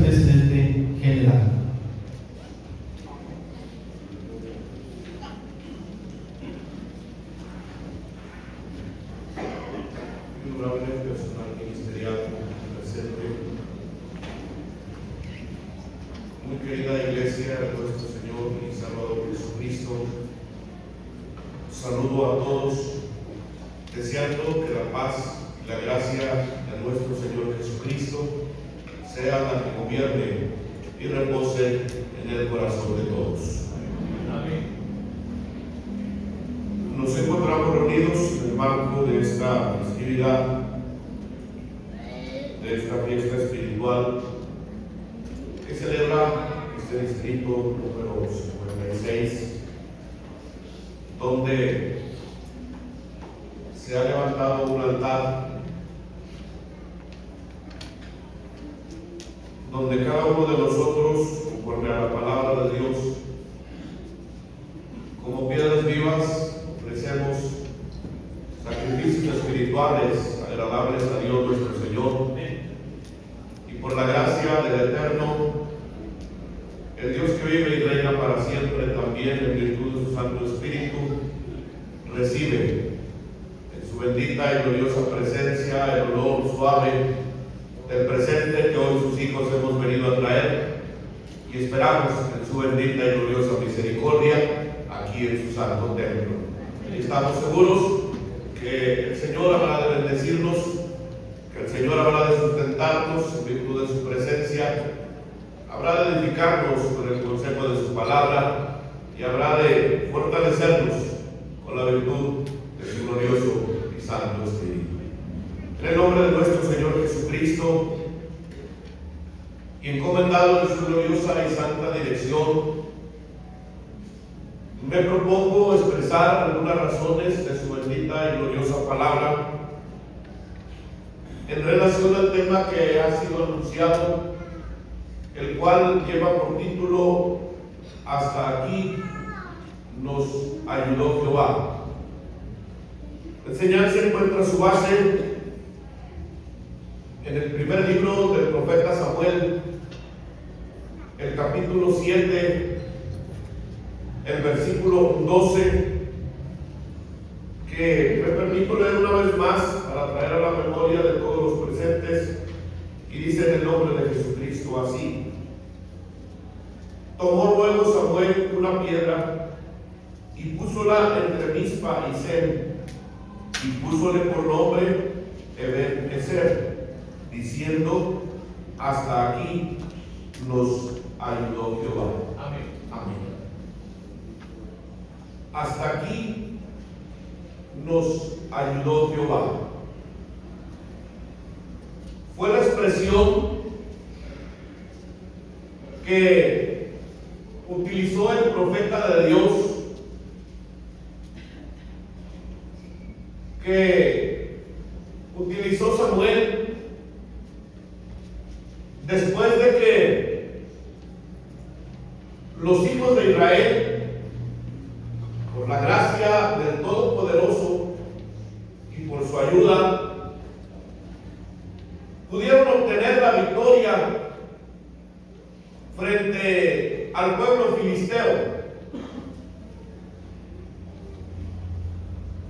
presidente general. Honorable personal ministerial presente, muy querida Iglesia de nuestro Señor y Salvador Jesucristo, saludo a todos, deseando que la paz y la gracia de nuestro Señor Jesucristo sea la que gobierne y repose en el corazón de todos. Amén. Nos encontramos reunidos en el marco de esta festividad, de esta fiesta espiritual que celebra este distrito número 56, donde se ha levantado un altar donde cada uno de nosotros, conforme a la palabra de Dios, como piedras vivas, ofrecemos sacrificios espirituales agradables a Dios nuestro Señor, y por la gracia del Eterno, el Dios que vive y reina para siempre, también en virtud de su Santo Espíritu, recibe en su bendita y gloriosa presencia el olor suave del presente que hoy sus hijos hemos venido a traer, y esperamos en su bendita y gloriosa misericordia aquí en su santo templo. Y estamos seguros que el Señor habrá de bendecirnos, que el Señor habrá de sustentarnos en virtud de su presencia, habrá de edificarnos con el consejo de su palabra y habrá de fortalecernos con la virtud de su glorioso y santo Espíritu. En el nombre de nuestro Señor Jesucristo, y encomendado en su gloriosa y santa dirección, me propongo expresar algunas razones de su bendita y gloriosa palabra en relación al tema que ha sido anunciado, el cual lleva por título "Hasta aquí nos ayudó Jehová". La enseñanza encuentra su base en el primer libro del profeta Samuel, el capítulo 7, el versículo 12, que me permito leer una vez más para traer a la memoria de todos los presentes, y dice en el nombre de Jesucristo así: tomó luego Samuel una piedra y púsola entre Mizpa y Sem, y púsole por nombre Eben-Ezer, diciendo: hasta aquí nos ayudó Jehová. Amén. Amén. Hasta aquí nos ayudó Jehová. Fue la expresión que utilizó el profeta de Dios, que utilizó Samuel después de que los hijos de Israel, por la gracia del Todopoderoso y por su ayuda, pudieron obtener la victoria frente al pueblo filisteo.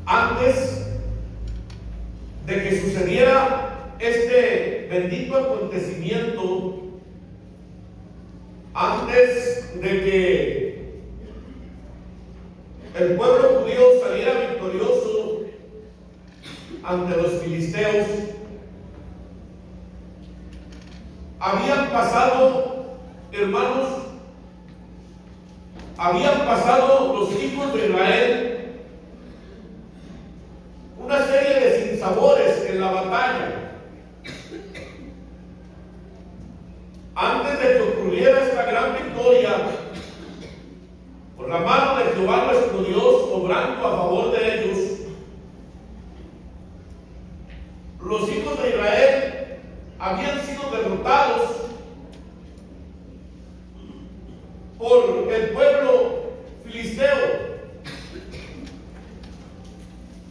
Antes de que sucediera este bendito acontecimiento, antes de que el pueblo judío saliera victorioso ante los filisteos, habían pasado, hermanos, habían pasado los hijos de Israel una serie de sinsabores en la batalla. Antes de que ocurriera esta gran victoria, por la mano de Jehová nuestro Dios obrando a favor de ellos, los hijos de Israel habían sido derrotados por el pueblo filisteo.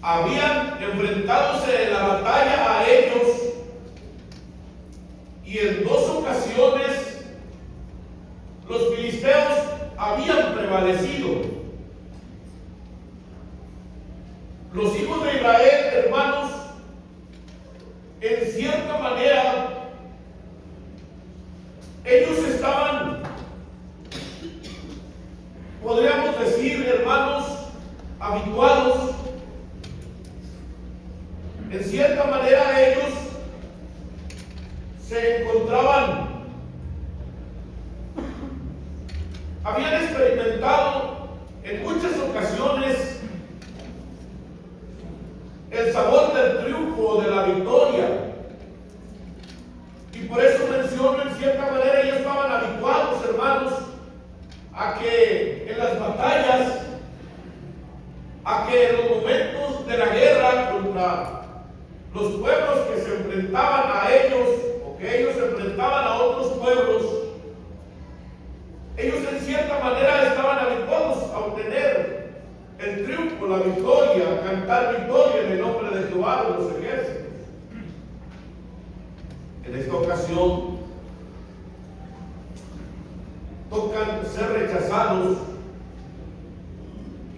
Habían enfrentadose en la batalla a ellos, y en dos ocasiones prevalecido. Los hijos de Israel, hermanos, en cierta manera, ellos estaban, podríamos decir, hermanos, habituados. En cierta manera ellos se encontraban, habían experimentado en muchas ocasiones el sabor del triunfo, de la victoria. Y por eso menciono, en cierta manera ellos estaban habituados, hermanos, a que en las batallas, a que en los momentos de la guerra contra los pueblos que se enfrentaban a ellos, o que ellos se enfrentaban a otros pueblos, ellos en cierta manera estaban habituados a obtener el triunfo, la victoria, a cantar victoria en el nombre de Jehová de los ejércitos. En esta ocasión tocan ser rechazados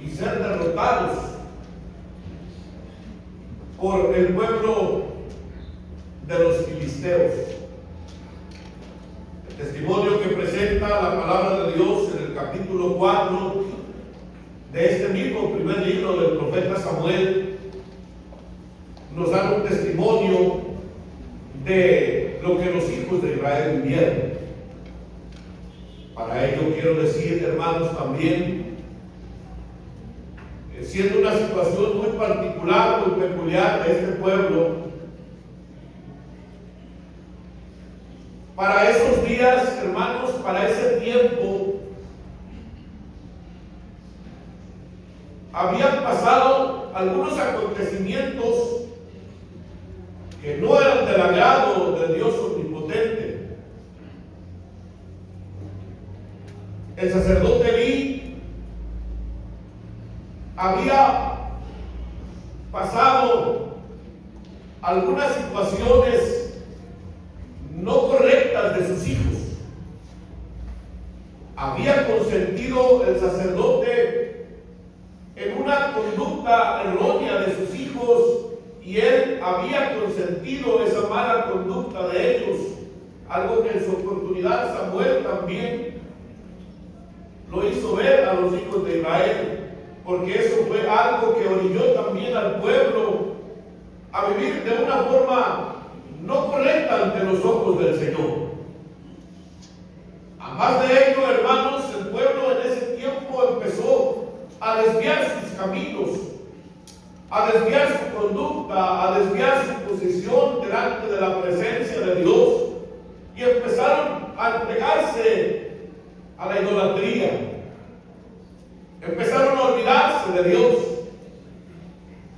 y ser derrotados por el pueblo de los filisteos. El testimonio que presenta la palabra de Dios en el capítulo 4 de este mismo primer libro del profeta Samuel nos da un testimonio de lo que los hijos de Israel vivieron. Para ello quiero decir, hermanos, también, siendo una situación muy particular, muy peculiar de este pueblo, para esos días, hermanos, para ese tiempo, habían pasado algunos acontecimientos que no eran del agrado del Dios omnipotente. El sacerdote Elí había pasado algunas situaciones no correctas de sus hijos. Había consentido el sacerdote en una conducta errónea de sus hijos, y él había consentido esa mala conducta de ellos, algo que en su oportunidad Samuel también lo hizo ver a los hijos de Israel, porque eso fue algo que orilló también al pueblo a vivir de una forma no correcta ante los ojos del Señor. A más de ello, hermanos, el pueblo en ese tiempo empezó a desviar sus caminos, a desviar su conducta, a desviar su posición delante de la presencia de Dios, y empezaron a entregarse a la idolatría. Empezaron a olvidarse de Dios.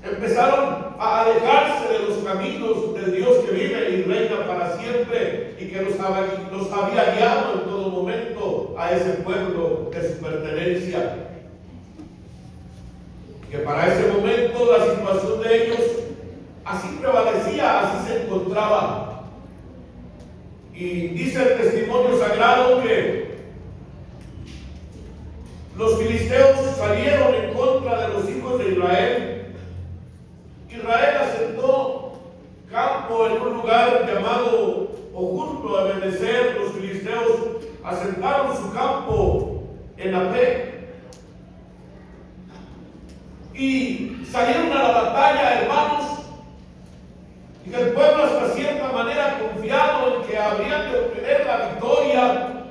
Empezaron a alejarse de los caminos del Dios que vive y reina para siempre, y que los había guiado en todo momento a ese pueblo de su pertenencia. Que para ese momento la situación de ellos así prevalecía, así se encontraba. Y dice el testimonio sagrado que los filisteos salieron en contra de los hijos de Israel. Israel asentó campo en un lugar llamado, o junto a Ebenezer, los filisteos asentaron su campo en Afec. Y salieron a la batalla, hermanos, y el pueblo hasta cierta manera confiado en que habrían de obtener la victoria,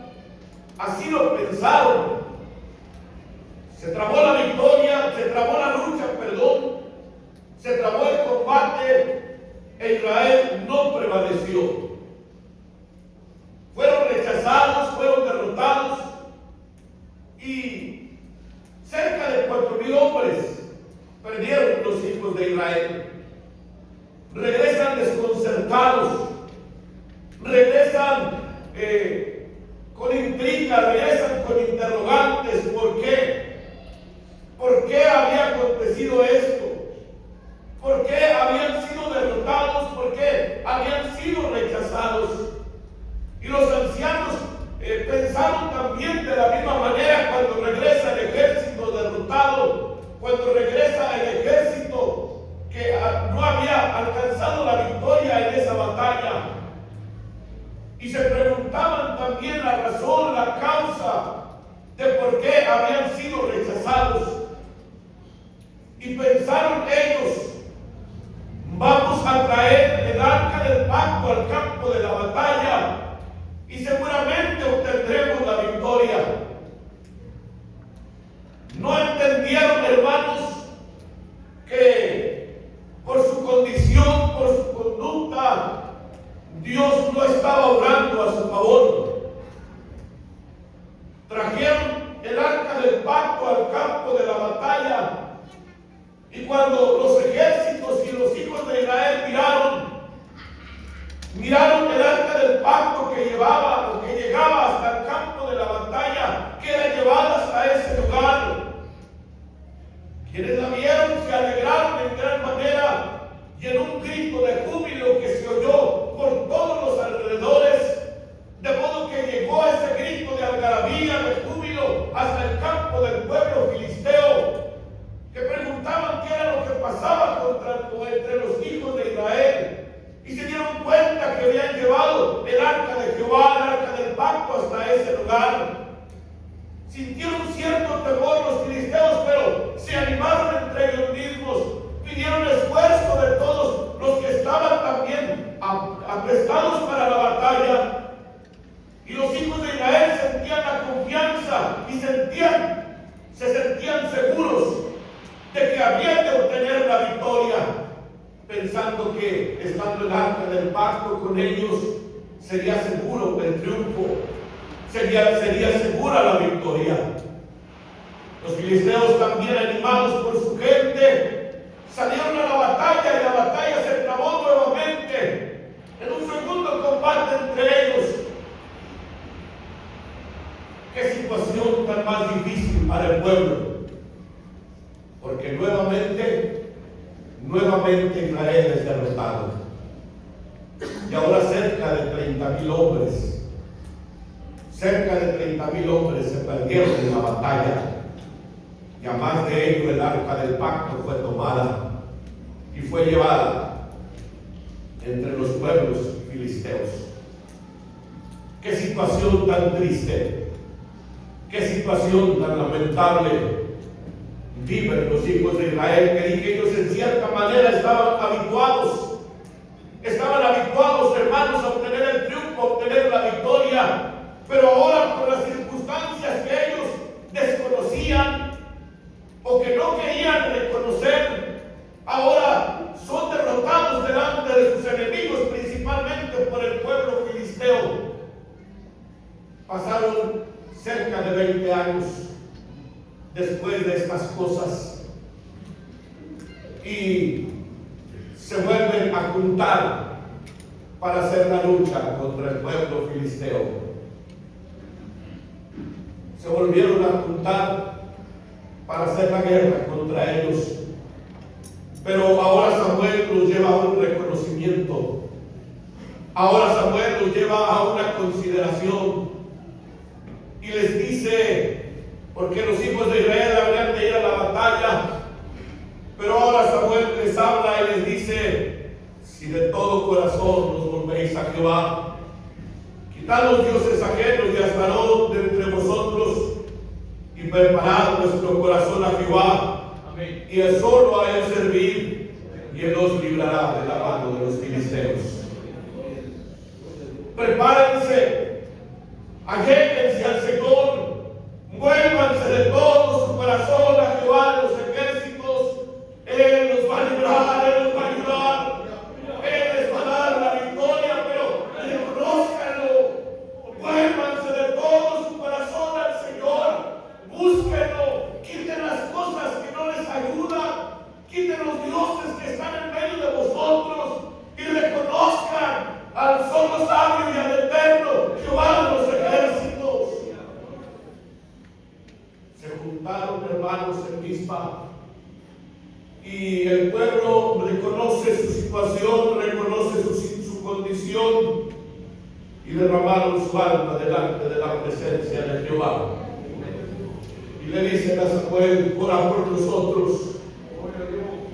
así lo pensaron. Se trabó la victoria, se trabó la lucha, se trabó el combate, e Israel no prevaleció. Fueron rechazados, fueron derrotados, y cerca de 4,000 hombres perdieron los hijos de Israel. Regresan desconcertados, regresan con intriga, regresan con interrogantes. ¿Por qué? ¿Por qué había acontecido esto? ¿Por qué habían sido derrotados? ¿Por qué habían sido rechazados? Y los ancianos pensaron también de la misma manera cuando regresan preguntaban también la razón, la causa de por qué habían sido rechazados. Y pensaron ellos: vamos a traer el arca del pacto al campo de la batalla y seguramente obtendremos la victoria. No entendieron, hermanos, que por su condición, por su conducta, Dios no estaba obrando a su favor. Trajeron el arca del pacto al campo de la batalla, y cuando los ejércitos y los hijos de Israel miraron el arca del pacto que llevaba o que llegaba hasta el campo de la batalla, que era llevada hasta ese lugar, quienes la vieron se alegraron en gran manera, y en un grito de júbilo que se oyó por todos los alrededores, de modo que llegó ese grito de algarabía, de júbilo, hasta el campo del pueblo filisteo, que preguntaban qué era lo que pasaba entre los hijos de Israel, y se dieron cuenta que habían llevado el arca de Jehová, el arca del pacto, hasta ese lugar. Sintieron cierto temor los filisteos, pero se animaron entre ellos mismos, pidieron esfuerzo de todos los que estaban también aprestados para la batalla. Y los hijos de Israel sentían la confianza y se sentían seguros de que habían de obtener la victoria, pensando que estando el arca del pacto con ellos sería seguro el triunfo, sería segura la victoria. Los filisteos, también animados por su gente, salieron a la batalla, y la batalla se trabó nuevamente en un segundo combate entre ellos. Qué situación tan más difícil para el pueblo, porque nuevamente Israel es derrotado, y ahora cerca de 30,000 hombres se perdieron en la batalla, y a más de ello el arca del pacto fue tomada y fue llevada entre los pueblos filisteos. Qué situación tan triste, qué situación tan lamentable viven los hijos de Israel, que ellos en cierta manera estaban habituados, hermanos, a obtener el triunfo, a obtener la victoria, pero ahora por las circunstancias que ellos desconocían o que no querían reconocer, ahora son derrotados delante de sus enemigos, principalmente por el pueblo filisteo. Pasaron cerca de 20 años después de estas cosas, y se vuelven a juntar para hacer la lucha contra el pueblo filisteo. Se volvieron a juntar para hacer la guerra contra ellos, pero ahora Samuel los lleva a un reconocimiento, ahora Samuel los lleva a una consideración, y les dice, porque los hijos de Israel habrían de ir a la batalla, pero ahora Samuel les habla y les dice: si de todo corazón os volvéis a Jehová, quitad los dioses ajenos y Astarot de entre vosotros, y preparad vuestro corazón a Jehová. Amén. Y él solo a él servir, y él os librará de la mano de los filisteos. Prepárense, alléguense al Señor, vuélvanse de todo su corazón a Jehová de los ejércitos. Él los va a librar, Él los va a ayudar, Él les va a dar la victoria, pero reconózcanlo, vuélvanse de todo su corazón al Señor, búsquenlo, quiten las cosas que no les ayudan, quiten los dioses que están en medio de vosotros, y reconozcan al solo sabio y al eterno Jehová de los ejércitos. Se juntaron, hermanos, en Mizpa, y el pueblo reconoce su situación, reconoce su condición, y derramaron su alma delante de la presencia de Jehová. Y le dicen a Samuel: ora por nosotros,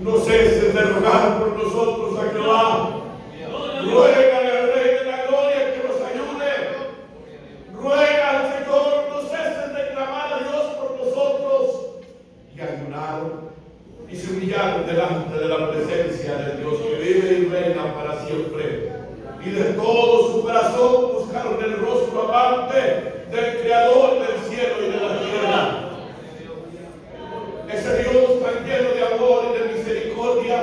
no ceses de rogar por nosotros a Jehová, ruégale al Rey de la Gloria que nos ayude, delante de la presencia del Dios que vive y reina para siempre. Y de todo su corazón buscaron el rostro amante del Creador del cielo y de la tierra. Ese Dios tan lleno de amor y de misericordia,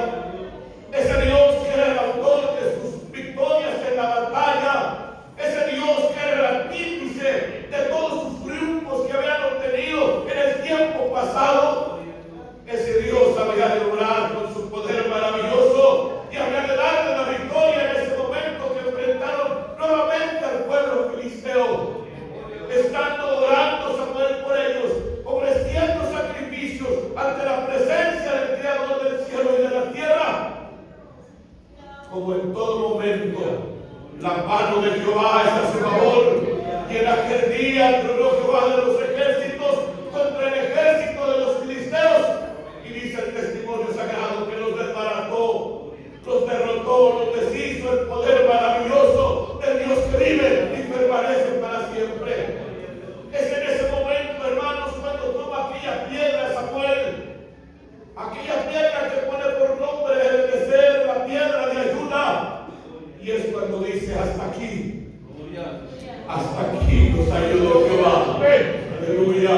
ese Dios que era el autor de sus victorias en la batalla, ese Dios que era el artífice de todos sus triunfos que habían obtenido en el tiempo pasado, ese Dios había de obrar con su poder maravilloso y había de darle la victoria en ese momento que enfrentaron nuevamente al pueblo filisteo. Estando orando Samuel por ellos, ofreciendo sacrificios ante la presencia del Creador del cielo y de la tierra, como en todo momento la mano de Jehová es a su favor, y en aquel día tronó Jehová de los ejércitos contra el ejército de los filisteos, y dice el testimonio sagrado que los desbarató, los derrotó, los deshizo el poder maravilloso del Dios que vive y permanece para siempre. Es en ese momento, hermanos, cuando toma aquella piedra Samuel, aquella piedra que pone por nombre de ser la piedra de ayuda, y es cuando dice: hasta aquí nos ayudó Jehová. Aleluya.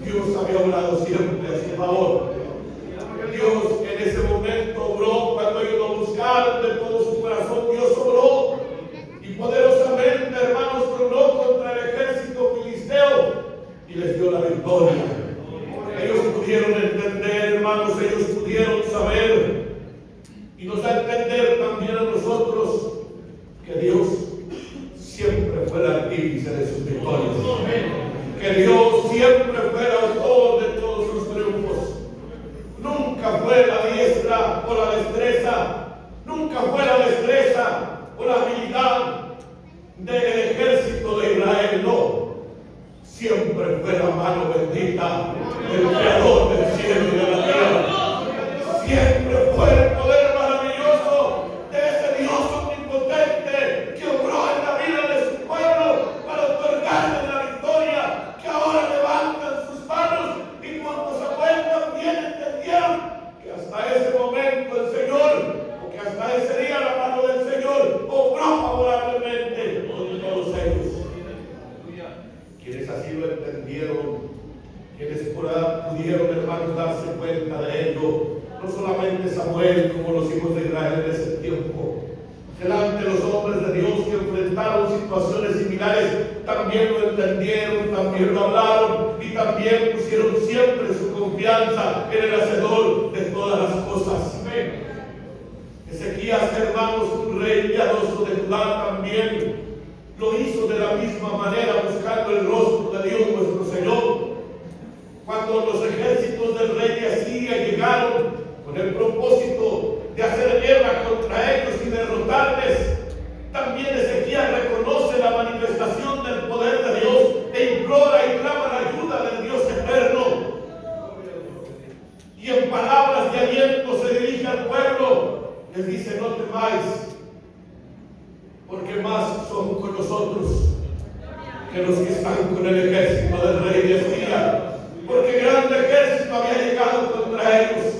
Dios había obrado siempre a su favor. Dios en ese momento obró cuando ellos lo buscaron de todo su corazón. Dios obró y poderosamente, hermanos, tronó contra el ejército filisteo y les dio la victoria. Ellos pudieron entender, hermanos, ellos pudieron saber, y nos da a entender también a nosotros que Dios siempre fue el artífice de sus victorias, que Dios siempre fue el autor de todos sus triunfos. Nunca fue la diestra o la destreza, nunca fue la destreza o la habilidad del ejército de Israel, no. Siempre fue la mano bendita del Creador del cielo y de la tierra. Siempre fue el poder maravilloso de ese Dios omnipotente que obró en la vida de su pueblo para otorgarle la victoria, que ahora levantan sus manos, y cuando Samuel también entendieron que hasta ese momento el Señor, o que hasta ese día la mano del Señor obró favorablemente con todos ellos. Quienes así lo entendieron, quienes pudieron, hermanos, darse cuenta de ello, no solamente Samuel, como los hijos de Israel en ese tiempo, delante de los hombres de Dios que enfrentaron situaciones similares, también lo entendieron, también lo hablaron y también pusieron siempre su confianza en el hacedor de todas las cosas. Ezequías, hermanos, un rey piadoso de Judá, también lo hizo de la misma manera, buscando el rostro de Dios nuestro Señor. Cuando los ejércitos del rey de Asiria llegaron con el propósito de hacer guerra contra ellos y derrotarles, también Ezequías reconoce la manifestación del poder de Dios e implora y clama la ayuda del Dios eterno. Y en palabras de aliento se dirige al pueblo, les dice: no temáis, porque más son con nosotros que los que están con el ejército del rey de Asiria, porque grande ejército había llegado contra ellos.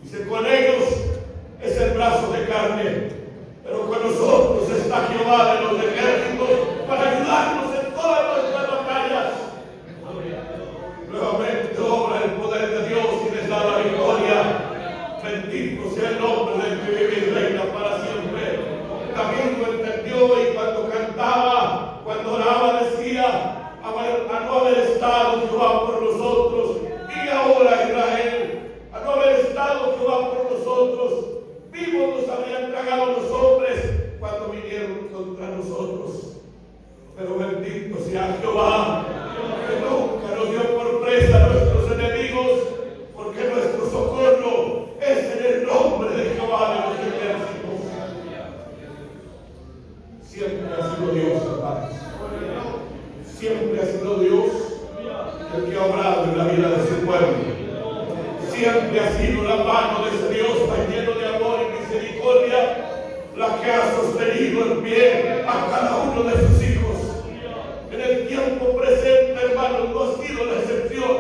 Dice: con ellos es el brazo de carne, pero con nosotros está Jehová de los ejércitos para ayudarnos en todas nuestras batallas. Nuevamente obra el poder de Dios y les da la victoria. Bendito sea el nombre del que vive y reina para siempre. También lo entendió, y cuando cantaba, cuando oraba, decía: a no haber estado Jehová por nosotros, y ahora Israel, a no haber estado Jehová por nosotros, vivos nos habrían tragado los hombres cuando vinieron contra nosotros. Pero bendito sea Jehová, que nunca nos dio por presa a nuestros enemigos, porque nuestro socorro es en el nombre de Jehová de los ejércitos. Siempre ha sido Dios, hermanos. Siempre ha sido Dios el que ha obrado en la vida de su pueblo. Siempre ha sido la mano de ese Dios tan lleno de amor y misericordia la que ha sostenido en pie a cada uno de sus hijos. En el tiempo presente, hermanos, no ha sido la excepción.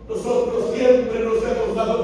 Nosotros siempre nos hemos dado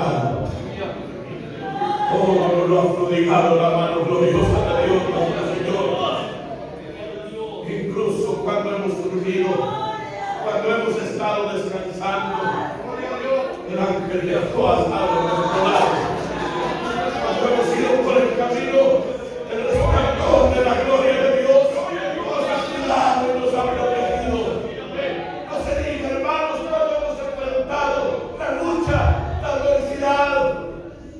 dado. Oh, lo ha prodigado la mano gloriosa de Dios nuestro Señor. Incluso cuando hemos dormido, cuando hemos estado descansando, el ángel de Dios ha estado en nuestro lado. Cuando hemos ido por el camino, el resplandor de la gloria de Dios nos ha cuidado y nos ha protegido. No se diga, hermanos, cuando hemos enfrentado la lucha, la adversidad,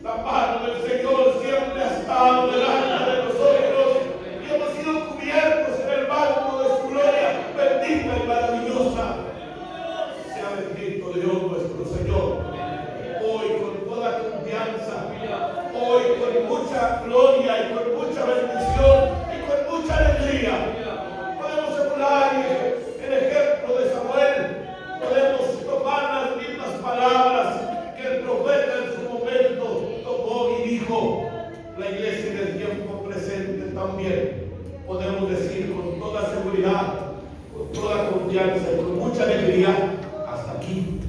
la mano del Señor siempre ha estado delante de nosotros y hemos sido cubiertos en el manto de su gloria bendita y maravillosa. Sea bendito Dios nuestro Señor. Hoy con toda confianza, hoy con mucha gloria y con mucha bendición y con mucha alegría, podemos emular el ejemplo de Samuel. Podemos tomar las mismas palabras que el profeta en su momento tomó y dijo. La iglesia en el tiempo presente también podemos decir con toda seguridad, con toda confianza y con mucha alegría: hasta aquí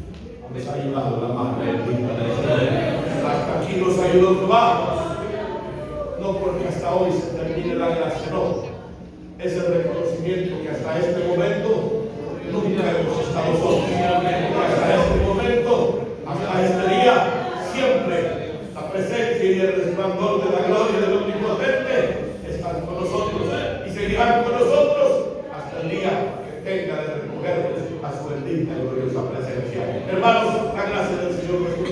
nos ha ayudado la mano bendita del Señor. Hasta aquí nos ayudó Jehová. No porque hasta hoy se termine la gracia, no. Es el reconocimiento que hasta este momento nunca hemos estado solos. Hasta este momento, hasta este día, siempre la presencia y el resplandor de la gloria del Omnipotente están con nosotros y seguirán con nosotros hasta el día que tenga de recogernos a su bendita y gloriosa presencia. Hermanos, la gracia del Señor nuestro